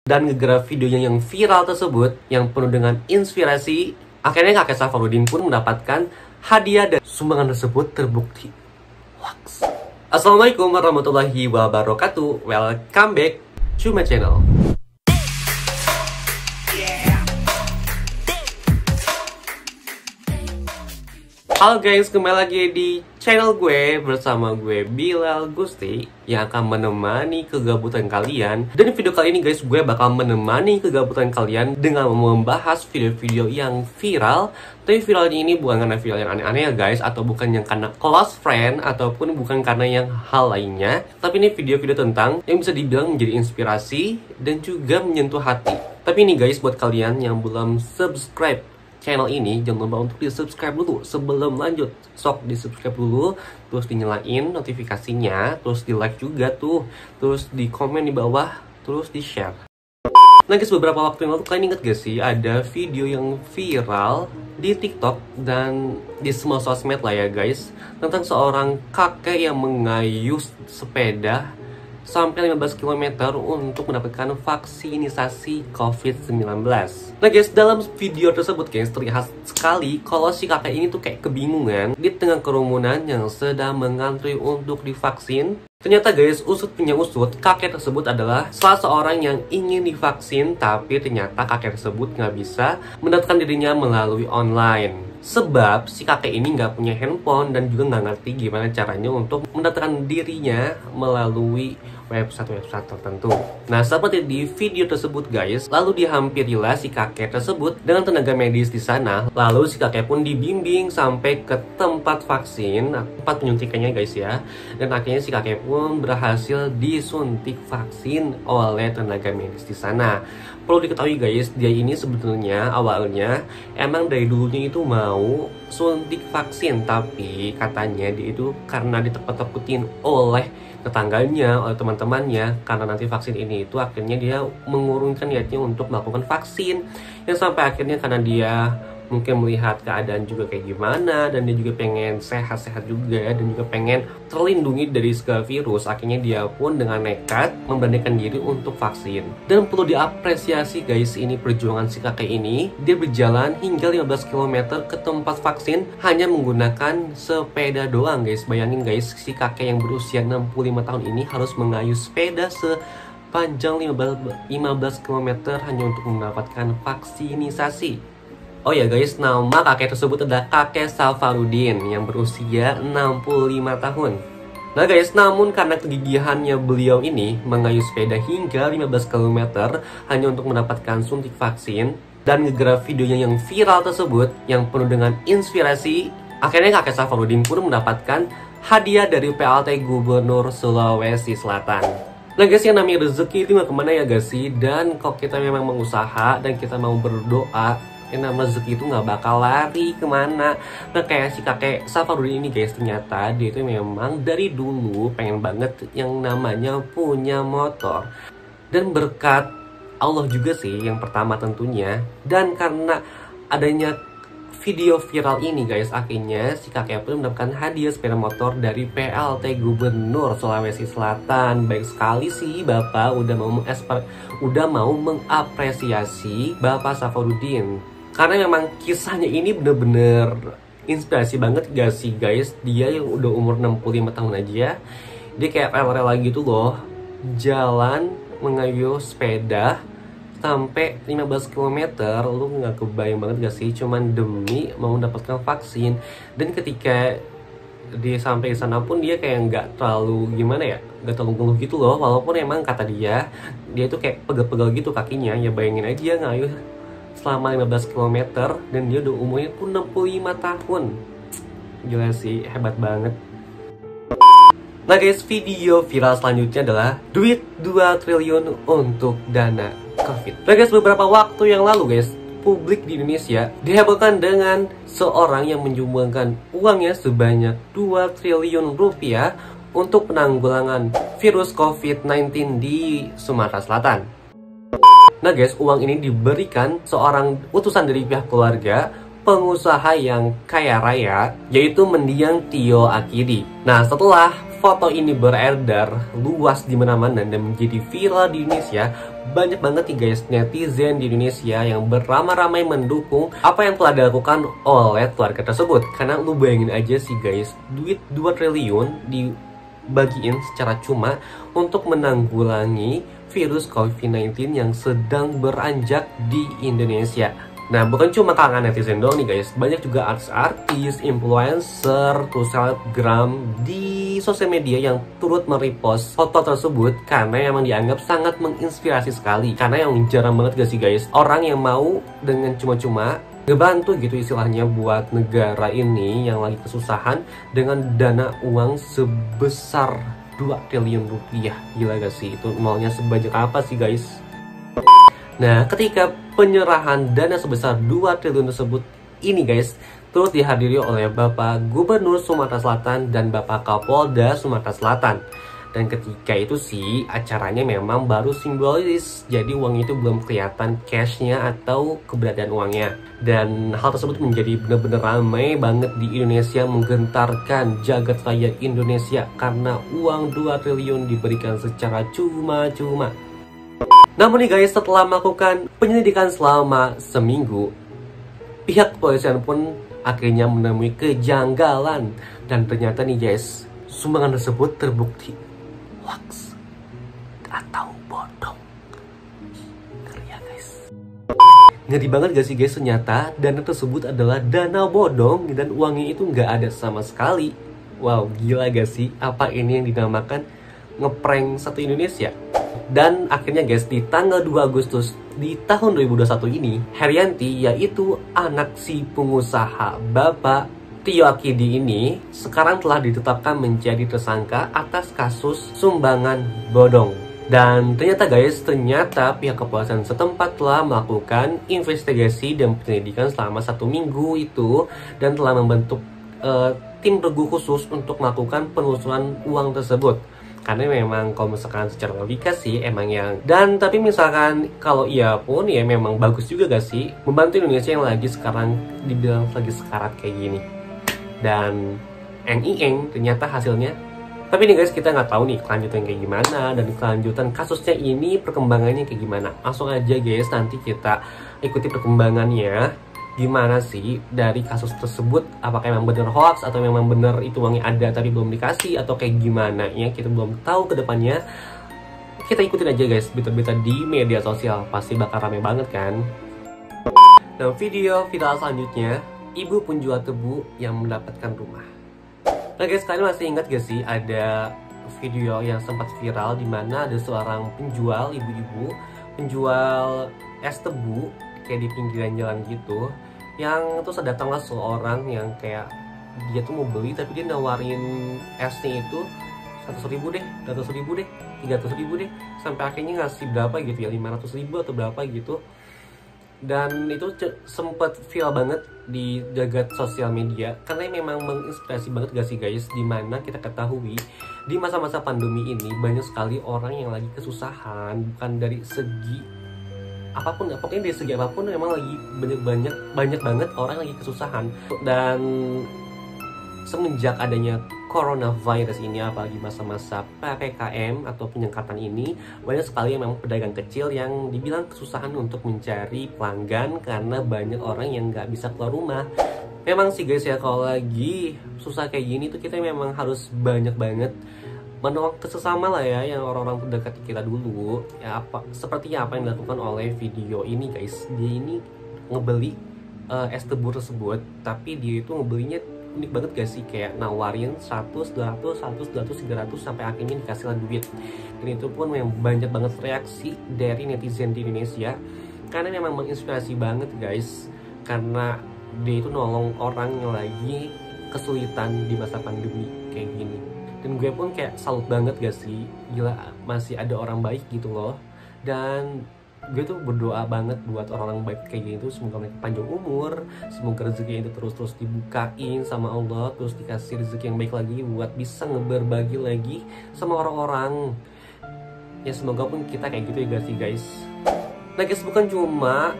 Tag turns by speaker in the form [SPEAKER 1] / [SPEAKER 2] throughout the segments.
[SPEAKER 1] Dan gara-gara videonya yang viral tersebut, yang penuh dengan inspirasi, akhirnya kakek Safarudin pun mendapatkan hadiah dan sumbangan tersebut terbukti hoax. Assalamualaikum warahmatullahi wabarakatuh. Welcome back to my channel. Halo guys, kembali lagi di channel gue bersama gue Bilal Gusti yang akan menemani kegabutan kalian. Dan di video kali ini guys, gue bakal menemani kegabutan kalian dengan membahas video-video yang viral. Tapi viralnya ini bukan karena viral yang aneh-aneh ya guys, atau bukan yang karena close friend, ataupun bukan karena yang hal lainnya. Tapi ini video-video tentang yang bisa dibilang menjadi inspirasi dan juga menyentuh hati. Tapi ini guys, buat kalian yang belum subscribe channel ini, jangan lupa untuk di subscribe dulu sebelum lanjut. Sok di subscribe dulu, terus dinyalain notifikasinya, terus di like juga tuh, terus di komen di bawah, terus di share. Nah guys, beberapa waktu yang lalu kalian inget gak sih ada video yang viral di TikTok dan di semua sosmed lah ya guys, tentang seorang kakek yang mengayuh sepeda sampai 15 km untuk mendapatkan vaksinisasi COVID-19. Nah guys, dalam video tersebut guys, terlihat sekali kalau si kakek ini tuh kayak kebingungan di tengah kerumunan yang sedang mengantri untuk divaksin. Ternyata guys, usut punya usut, kakek tersebut adalah salah seorang yang ingin divaksin, tapi ternyata kakek tersebut nggak bisa mendaftarkan dirinya melalui online. Sebab si kakek ini nggak punya handphone dan juga nggak ngerti gimana caranya untuk mendaftarkan dirinya melalui website-website tertentu. Nah, seperti di video tersebut guys, lalu dihampirilah si kakek tersebut dengan tenaga medis di sana. Lalu si kakek pun dibimbing sampai ke tempat vaksin, tempat penyuntikannya guys ya. Dan akhirnya si kakek pun berhasil disuntik vaksin oleh tenaga medis di sana. Perlu diketahui guys, dia ini sebetulnya awalnya emang dari dulunya itu mau suntik vaksin, tapi katanya dia itu karena ditakut-takutin oleh tetangganya, oleh teman-temannya, karena nanti vaksin ini itu akhirnya dia mengurungkan niatnya untuk melakukan vaksin. Yang sampai akhirnya karena dia mungkin melihat keadaan juga kayak gimana, dan dia juga pengen sehat-sehat juga, dan juga pengen terlindungi dari segala virus, akhirnya dia pun dengan nekat memberanikan diri untuk vaksin. Dan perlu diapresiasi guys, ini perjuangan si kakek ini, dia berjalan hingga 15 km ke tempat vaksin hanya menggunakan sepeda doang guys. Bayangin guys, si kakek yang berusia 65 tahun ini harus mengayuh sepeda sepanjang 15 km hanya untuk mendapatkan vaksinisasi. Oh ya guys, nama kakek tersebut adalah kakek Safarudin yang berusia 65 tahun. Nah guys, namun karena kegigihannya beliau ini mengayuh sepeda hingga 15 km hanya untuk mendapatkan suntik vaksin, dan gara-gara videonya yang viral tersebut yang penuh dengan inspirasi, akhirnya kakek Safarudin pun mendapatkan hadiah dari PLT Gubernur Sulawesi Selatan. Nah guys, yang namanya rezeki itu gak kemana ya guys sih. Dan kalau kita memang mengusaha dan kita mau berdoa, yang nama rezeki itu nggak bakal lari kemana. Nah kayak si kakek Safarudin ini guys, ternyata dia itu memang dari dulu pengen banget yang namanya punya motor. Dan berkat Allah juga sih yang pertama tentunya, dan karena adanya video viral ini guys, akhirnya si kakek pun mendapatkan hadiah sepeda motor dari PLT Gubernur Sulawesi Selatan. Baik sekali sih Bapak udah mau mengapresiasi Bapak Safarudin, karena memang kisahnya ini bener-bener inspirasi banget gak sih guys. Dia yang udah umur 65 tahun aja, dia kayak rela-rela gitu loh, jalan mengayuh sepeda sampai 15 km. Lu gak kebayang banget gak sih, cuman demi mau mendapatkan vaksin. Dan ketika dia sampai di sana pun dia kayak nggak terlalu gimana ya, nggak terlalu ngeluh gitu loh. Walaupun emang kata dia tuh kayak pegel-pegel gitu kakinya. Ya bayangin aja ngayuh selama 15 km dan dia udah umurnya pun 65 tahun. Gila sih, hebat banget. Nah guys, video viral selanjutnya adalah duit 2 triliun untuk dana COVID. Nah guys, beberapa waktu yang lalu guys, publik di Indonesia dihebohkan dengan seorang yang menyumbangkan uangnya sebanyak 2 triliun rupiah untuk penanggulangan virus COVID-19 di Sumatera Selatan. Nah guys, uang ini diberikan seorang utusan dari pihak keluarga pengusaha yang kaya raya, yaitu mendiang Tio Akidi. Nah, setelah foto ini beredar luas di mana-mana dan menjadi viral di Indonesia, banyak banget nih guys netizen di Indonesia yang beramai-ramai mendukung apa yang telah dilakukan oleh keluarga tersebut. Karena lu bayangin aja sih guys, duit 2 triliun dibagiin secara cuma untuk menanggulangi virus COVID-19 yang sedang beranjak di Indonesia. Nah, bukan cuma kalangan netizen doang nih guys, banyak juga artis-artis, influencer, terus selebgram di sosial media yang turut merepost foto tersebut karena emang dianggap sangat menginspirasi sekali. Karena yang jarang banget gak sih guys, orang yang mau dengan cuma-cuma ngebantu gitu istilahnya buat negara ini yang lagi kesusahan dengan dana uang sebesar 2 triliun rupiah. Gila gak sih? Itu maunya sebanyak apa sih guys? Nah, ketika penyerahan dana sebesar 2 triliun tersebut ini guys, terus dihadiri oleh Bapak Gubernur Sumatera Selatan dan Bapak Kapolda Sumatera Selatan. Dan ketika itu sih, acaranya memang baru simbolis, jadi uang itu belum kelihatan cashnya atau keberadaan uangnya. Dan hal tersebut menjadi benar-benar ramai banget di Indonesia, menggentarkan jagat raya Indonesia karena uang 2 triliun diberikan secara cuma-cuma. Namun nih guys, setelah melakukan penyelidikan selama seminggu, pihak kepolisian pun akhirnya menemui kejanggalan. Dan ternyata nih guys, sumbangan tersebut terbukti hoax atau bodong. Ngeri ya guys. Ngeri banget gak sih guys, ternyata dana tersebut adalah dana bodong dan uangnya itu nggak ada sama sekali. Wow, gila gak sih? Apa ini yang dinamakan ngeprank satu Indonesia? Dan akhirnya guys, di tanggal 2 Agustus di tahun 2021 ini, Herianti, yaitu anak si pengusaha Bapak Tio Akidi ini, sekarang telah ditetapkan menjadi tersangka atas kasus sumbangan bodong. Dan ternyata guys, pihak kepolisian setempat telah melakukan investigasi dan penyelidikan selama 1 minggu itu, dan telah membentuk tim regu khusus untuk melakukan penelusuran uang tersebut. Karena memang kalau misalkan secara logika sih emang yang, dan tapi misalkan kalau iya pun ya memang bagus juga gak sih membantu Indonesia yang lagi sekarang dibilang lagi sekarat kayak gini. Dan eng ternyata hasilnya. Tapi nih guys, kita nggak tahu nih kelanjutan kayak gimana dan kelanjutan kasusnya ini perkembangannya kayak gimana. Langsung aja guys, nanti kita ikuti perkembangannya gimana sih dari kasus tersebut, apakah memang bener hoax atau memang bener itu uangnya ada tapi belum dikasih atau kayak gimana ya, kita belum tahu ke depannya. Kita ikutin aja guys berita-berita di media sosial, pasti bakal rame banget kan. Nah, video viral selanjutnya, ibu penjual tebu yang mendapatkan rumah. Nah guys, kalian masih ingat gak sih ada video yang sempat viral dimana ada seorang penjual, ibu-ibu penjual es tebu kayak di pinggiran jalan gitu, yang terus datanglah seorang yang kayak dia tuh mau beli tapi dia nawarin esnya itu 100.000 deh, 200.000 deh, 300.000 deh, sampai akhirnya ngasih berapa gitu ya, 500.000 atau berapa gitu. Dan itu sempet viral banget di jagat sosial media karena memang menginspirasi banget gak sih guys, dimana kita ketahui di masa-masa pandemi ini banyak sekali orang yang lagi kesusahan, bukan dari segi apapun, pokoknya dari segi apapun memang lagi banyak banget orang lagi kesusahan. Dan semenjak adanya coronavirus ini, apalagi masa-masa PPKM atau penyekatan ini, banyak sekali yang memang pedagang kecil yang dibilang kesusahan untuk mencari pelanggan karena banyak orang yang nggak bisa keluar rumah. Memang sih guys ya, kalau lagi susah kayak gini tuh kita memang harus banyak banget menolong sesama lah ya, yang orang-orang terdekat kita dulu ya. Sepertinya apa yang dilakukan oleh video ini guys, dia ini ngebeli es tebu tersebut, tapi dia itu ngebelinya unik banget gak sih, kayak nawarin 100, 200, 100, 200, 300 sampai akhirnya dikasihlah duit. Dan itu pun memang banyak banget reaksi dari netizen di Indonesia karena memang menginspirasi banget guys, karena dia itu nolong orang yang lagi kesulitan di masa pandemi kayak gini. Dan gue pun kayak salut banget gak sih, gila masih ada orang baik gitu loh. Dan gue tuh berdoa banget buat orang-orang baik kayak gini tuh, semoga mereka panjang umur, semoga rezeki itu terus dibukain sama Allah, terus dikasih rezeki yang baik lagi buat bisa berbagi lagi sama orang-orang. Ya semoga pun kita kayak gitu ya gak sih guys. Nah guys, bukan cuma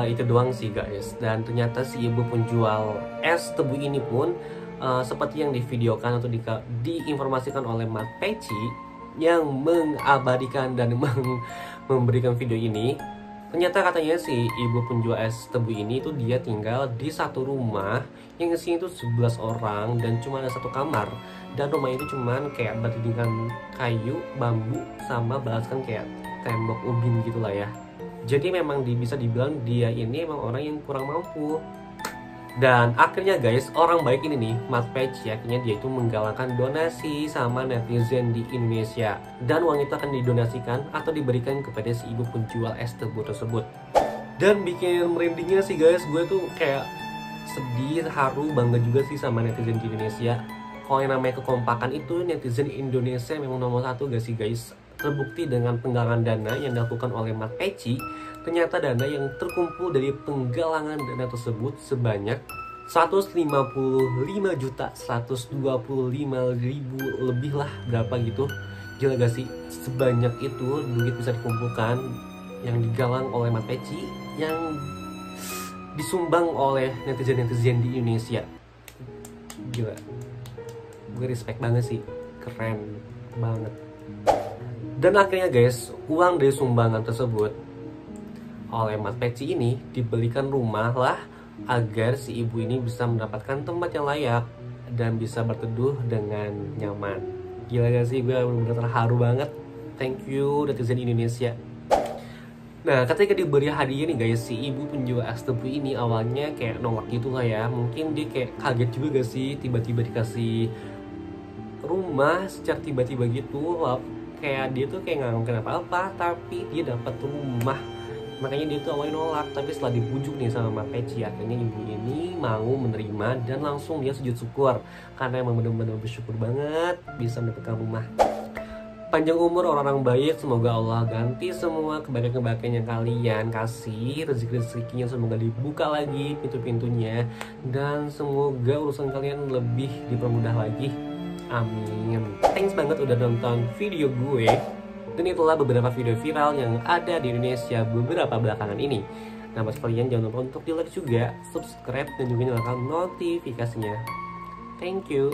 [SPEAKER 1] itu doang sih guys, dan ternyata si ibu penjual es tebu ini pun seperti yang divideokan atau diinformasikan oleh Mat Peci yang mengabadikan dan memberikan video ini. Ternyata katanya si ibu penjual es tebu ini tuh dia tinggal di satu rumah yang isinya itu 11 orang dan cuma ada satu kamar. Dan rumah itu cuman kayak berdindingkan kayu, bambu, sama beraskan kayak tembok ubin gitulah ya. Jadi memang bisa dibilang dia ini emang orang yang kurang mampu. Dan akhirnya guys, orang baik ini nih, Mat Peci, akhirnya dia itu menggalakkan donasi sama netizen di Indonesia. Dan uang itu akan didonasikan atau diberikan kepada si ibu penjual es tebu tersebut. Dan bikin merindingnya sih guys, gue tuh kayak sedih, haru, bangga juga sih sama netizen di Indonesia. Kalau yang namanya kekompakan itu, netizen Indonesia memang nomor satu gak sih guys. Terbukti dengan penggalangan dana yang dilakukan oleh Mat Peci. Ternyata dana yang terkumpul dari penggalangan dana tersebut sebanyak 155.125.000 lebih lah, berapa gitu. Gila gak sih? Sebanyak itu duit bisa dikumpulkan yang digalang oleh Mat Peci, yang disumbang oleh netizen-netizen di Indonesia. Gila, gue respect banget sih, keren banget. Dan akhirnya guys, uang dari sumbangan tersebut oleh Mat Peci ini dibelikan rumah lah agar si ibu ini bisa mendapatkan tempat yang layak dan bisa berteduh dengan nyaman. Gila gak sih, gue bener-bener terharu banget. Thank you netizen Indonesia. Nah, ketika diberi hadiah nih guys, si ibu penjual es tebu ini awalnya kayak nolak gitu lah ya. Mungkin dia kayak kaget juga gak sih tiba-tiba dikasih rumah secara tiba-tiba gitu. Kayak dia tuh kayak nggak mungkin apa-apa, tapi dia dapat rumah. Makanya dia tuh awalnya nolak, tapi setelah dibujuk nih sama Mat Peci, akhirnya ibu ini mau menerima dan langsung dia sujud syukur karena emang benar-benar bersyukur banget bisa mendapatkan rumah. Panjang umur orang-orang baik, semoga Allah ganti semua kebaikan-kebaikan yang kalian kasih, rezeki-rezekinya semoga dibuka lagi pintu-pintunya, dan semoga urusan kalian lebih dipermudah lagi. Amin. Thanks banget udah nonton video gue. Dan itulah beberapa video viral yang ada di Indonesia beberapa belakangan ini. Nah, buat kalian jangan lupa untuk di like juga, subscribe, dan juga nyalakan notifikasinya. Thank you.